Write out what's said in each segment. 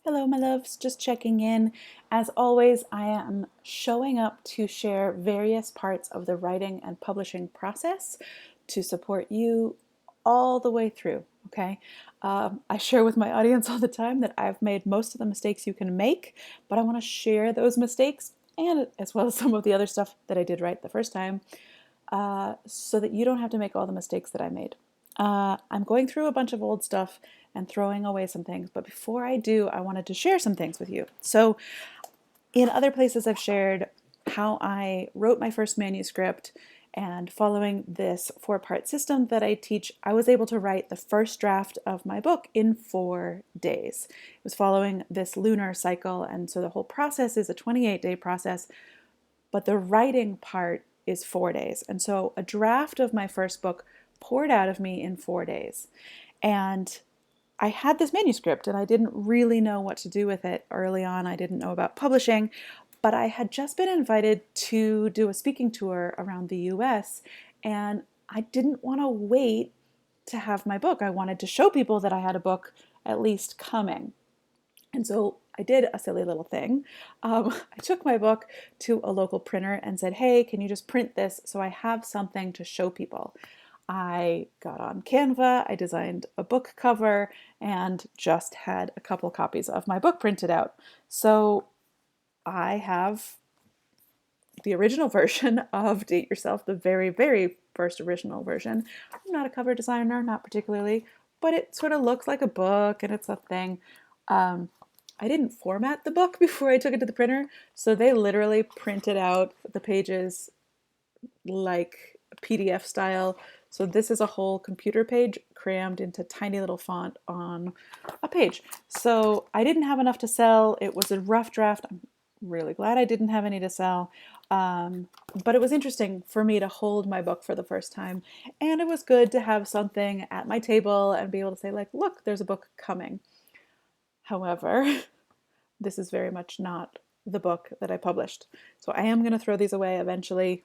Hello, my loves, just checking in. As always, I am showing up to share various parts of the writing and publishing process to support you all the way through, okay? I share with my audience all the time that I've made most of the mistakes you can make, but I want to share those mistakes and as well as some of the other stuff that I did right the first time so that you don't have to make all the mistakes that I made. I'm going through a bunch of old stuff and throwing away some things, but before I do, I wanted to share some things with you. So, in other places, I've shared how I wrote my first manuscript, and following this 4-part system that I teach, I was able to write the first draft of my book in 4 days. It was following this lunar cycle, and so the whole process is a 28-day process, but the writing part is 4 days. And so a draft of my first book poured out of me in 4 days. And I had this manuscript and I didn't really know what to do with it early on. I didn't know about publishing, but I had just been invited to do a speaking tour around the US and I didn't want to wait to have my book. I wanted to show people that I had a book at least coming. And so I did a silly little thing. I took my book to a local printer and said, hey, can you just print this so I have something to show people? I got on Canva, I designed a book cover, and just had a couple copies of my book printed out. So I have the original version of Date Yourself, the very, very first original version. I'm not a cover designer, not particularly, but it sort of looks like a book and it's a thing. I didn't format the book before I took it to the printer, so they literally printed out the pages like PDF style. So this is a whole computer page crammed into tiny little font on a page. So I didn't have enough to sell. It was a rough draft. I'm really glad I didn't have any to sell. But it was interesting for me to hold my book for the first time. And it was good to have something at my table and be able to say, like, look, there's a book coming. However, this is very much not the book that I published. So I am going to throw these away eventually.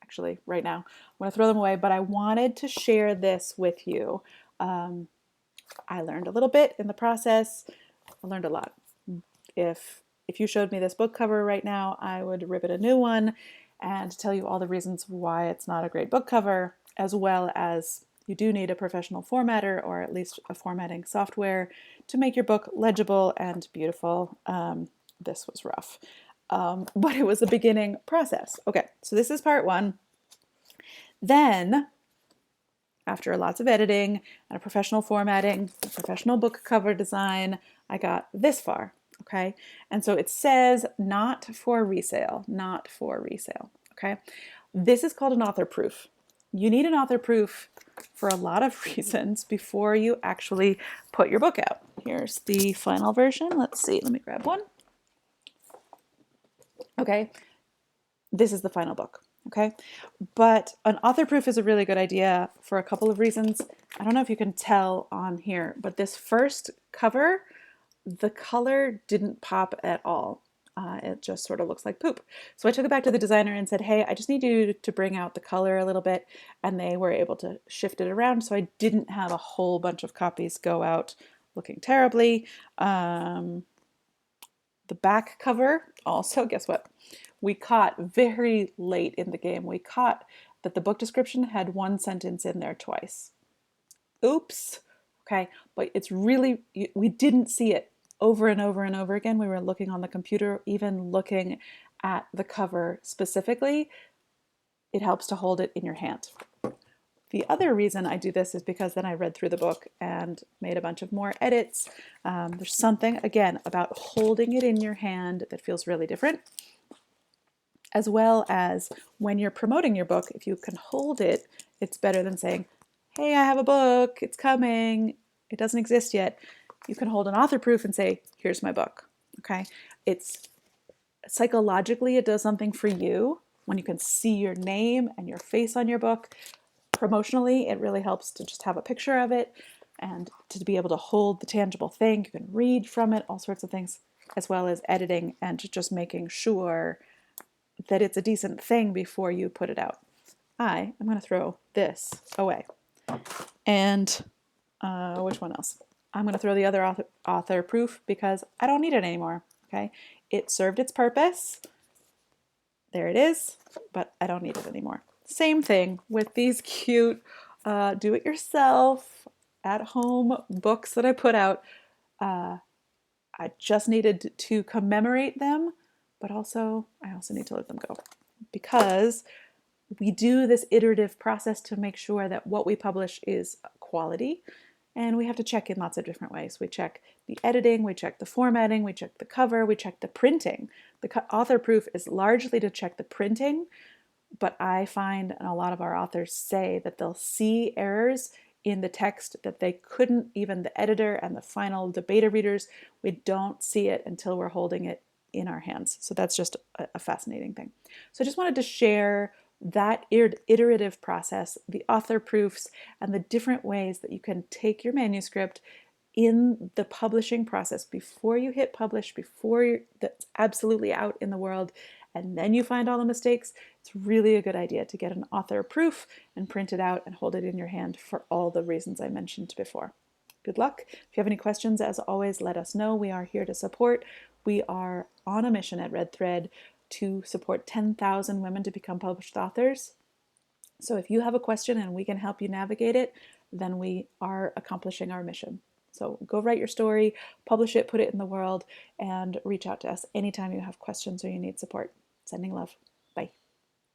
Actually, right now, I'm going to throw them away, but I wanted to share this with you. I learned a little bit in the process. I learned a lot. If you showed me this book cover right now, I would rip it a new one and tell you all the reasons why it's not a great book cover, as well as you do need a professional formatter or at least a formatting software to make your book legible and beautiful. This was rough, but it was a beginning process. Okay, so this is part one. Then, after lots of editing and a professional formatting, a professional book cover design, I got this far. Okay, and so it says not for resale, not for resale. Okay, this is called an author proof. You need an author proof for a lot of reasons before you actually put your book out. Here's the final version. Let's see, let me grab one. Okay, this is the final book. Okay, but an author proof is a really good idea for a couple of reasons. I don't know if you can tell on here, but this first cover, the color didn't pop at all. It just sort of looks like poop. So I took it back to the designer and said, hey, I just need you to bring out the color a little bit. And they were able to shift it around. So I didn't have a whole bunch of copies go out looking terribly. The back cover also, guess what? We caught very late in the game, we caught that the book description had one sentence in there twice. Oops. Okay, but it's really, we didn't see it over and over and over again. We were looking on the computer, even looking at the cover specifically. It helps to hold it in your hand. The other reason I do this is because then I read through the book and made a bunch of more edits. There's something, again, about holding it in your hand that feels really different. As well as when you're promoting your book, if you can hold it, it's better than saying, hey, I have a book, it's coming, it doesn't exist yet. You can hold an author proof and say, here's my book, okay? It's psychologically, it does something for you when you can see your name and your face on your book. Promotionally, it really helps to just have a picture of it and to be able to hold the tangible thing. You can read from it, all sorts of things, as well as editing and just making sure that it's a decent thing before you put it out. I am going to throw this away. And which one else? I'm going to throw the other author proof because I don't need it anymore. Okay, it served its purpose. There it is, but I don't need it anymore. Same thing with these cute do-it-yourself at-home books that I put out. I just needed to commemorate them, but I also need to let them go because we do this iterative process to make sure that what we publish is quality, and we have to check in lots of different ways. We check the editing, we check the formatting, we check the cover, we check the printing. The author proof is largely to check the printing, but I find, and a lot of our authors say, that they'll see errors in the text that they couldn't, even the editor and the final beta readers, we don't see it until we're holding it in our hands. So that's just a fascinating thing. So I just wanted to share that iterative process, the author proofs, and the different ways that you can take your manuscript in the publishing process before you hit publish, before that's absolutely out in the world, and then you find all the mistakes. It's really a good idea to get an author proof and print it out and hold it in your hand for all the reasons I mentioned before. Good luck. If you have any questions, as always, let us know. We are here to support. We are on a mission at Red Thread to support 10,000 women to become published authors. So if you have a question and we can help you navigate it, then we are accomplishing our mission. So go write your story, publish it, put it in the world, and reach out to us anytime you have questions or you need support. Sending love.